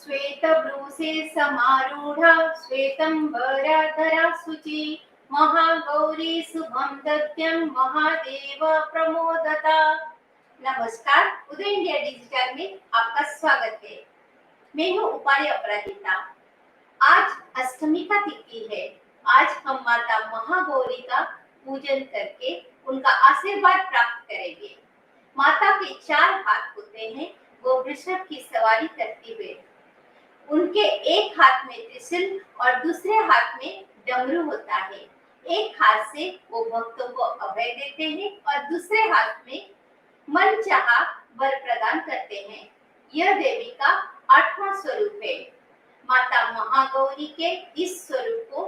श्वेतब्रूसे समारूढा श्वेतंबराधरा शुचि महागौरी शुभम दत्यं महादेव प्रमोदता। नमस्कार, उदय India digital में आपका स्वागत है। मैं हूँ उपाली अपराजिता। आज अष्टमी का तिथि है। आज हम माता महागौरी का पूजन करके उनका आशीर्वाद प्राप्त करेंगे। माता के 4 हाथ होते हैं। वो वृषभ की सवारी करती हुए, उनके एक हाथ में त्रिशूल और दूसरे हाथ में डमरू होता है। एक हाथ से वो भक्तों को अभय देते हैं और दूसरे हाथ में मनचाहा वर प्रदान करते हैं। यह देवी का 8वां स्वरूप है। माता महागौरी के इस स्वरूप को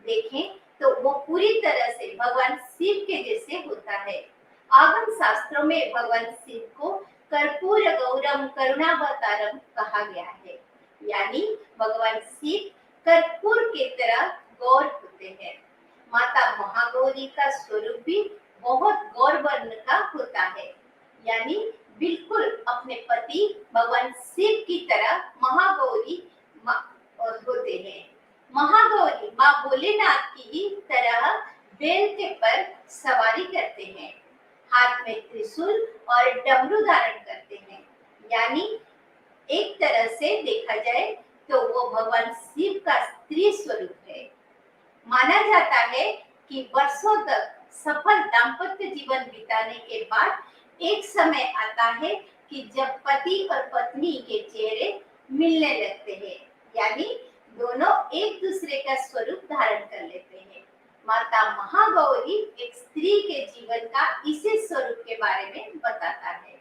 देखें तो वो पूरी तरह से भगवान शिव के जैसे होता है। आगम शास्त्रों में भगवान शिव को कर्पूर गौरम करुणावतारम कहा गया है, यानी भगवान शिव कर्पूर की तरह गौर होते हैं। माता महागौरी का स्वरूप भी बहुत गौर वर्ण का होता है, यानी बिल्कुल अपने पति भगवान शिव की तरह महागौरी होते हैं। महागौरी माँ भोलेनाथ की ही तरह बैल के पर सवारी करते हैं, हाथ में त्रिशूल और डमरू धारण करते हैं, यानी एक तरह से देखा जाए तो वो भगवान शिव का स्त्री स्वरूप है। माना जाता है कि वर्षों तक सफल दाम्पत्य जीवन बिताने के बाद एक समय आता है कि जब पति और पत्नी के चेहरे मिलने लगते हैं, यानी दोनों एक दूसरे का स्वरूप धारण कर लेते हैं। माता महागौरी एक स्त्री के जीवन का इसी स्वरूप के बारे में बताता है।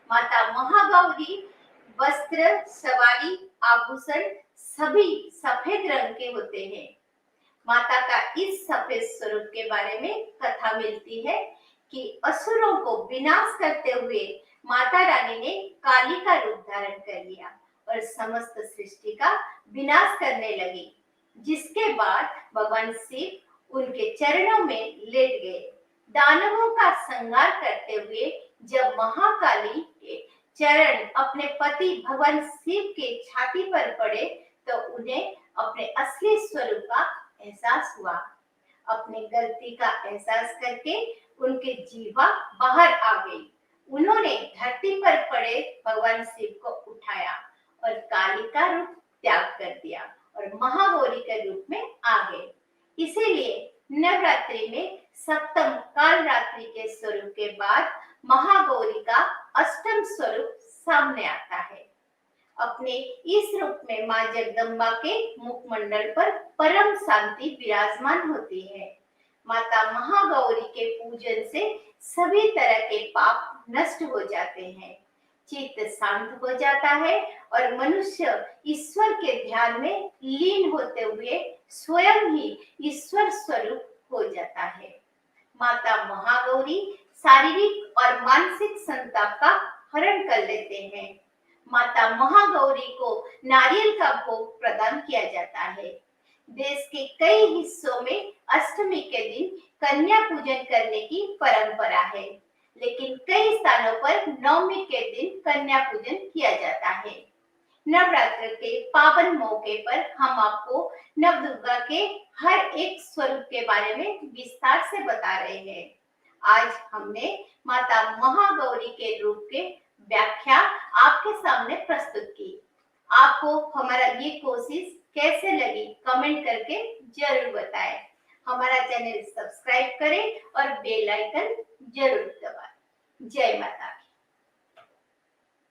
माता महागौरी वस्त्र, सवारी, आभूषण सभी सफेद रंग के होते हैं। माता का इस सफेद स्वरूप के बारे में कथा मिलती है कि असुरों को विनाश करते हुए माता रानी ने काली का रूप धारण कर लिया और समस्त सृष्टि का विनाश करने लगी, जिसके बाद भगवान शिव उनके चरणों में लेट गए। दानवों का संहार करते हुए जब महाकाली के चरण अपने पति भगवान शिव के छाती पर पड़े तो उन्हें अपने असली स्वरूप का एहसास हुआ। अपनी गलती का एहसास करके उनके जीवा बाहर आ गई। उन्होंने धरती पर पड़े भगवान शिव को उठाया और काली का रूप त्याग कर दिया और महागौरी के रूप में आ गए। इसीलिए नवरात्रि में सप्तम काल रात्रि के स्वरूप के बाद महागौरी का अष्टम स्वरूप सामने आता है। अपने इस रूप में मां जगदम्बा के मुखमंडल पर परम शांति विराजमान होती है। माता महागौरी के पूजन से सभी तरह के पाप नष्ट हो जाते हैं, चित्त शांत हो जाता है और मनुष्य ईश्वर के ध्यान में लीन होते हुए स्वयं ही ईश्वर स्वरूप हो जाता है। माता महागौरी शारीरिक और मानसिक संताप का हरण कर लेते हैं। माता महागौरी को नारियल का भोग प्रदान किया जाता है। देश के कई हिस्सों में अष्टमी के दिन कन्या पूजन करने की परंपरा है, लेकिन कई स्थानों पर नवमी के दिन कन्या पूजन किया जाता है। नवरात्र के पावन मौके पर हम आपको नवदुर्गा के हर एक स्वरूप के बारे में विस्तार से बता रहे हैं। आज हमने माता महागौरी के रूप के व्याख्या आपके सामने प्रस्तुत की। आपको हमारा ये कोशिश कैसे लगी कमेंट करके जरूर बताएं। हमारा चैनल सब्सक्राइब करें और बेल आइकन जरूर दबाएं। जय माता।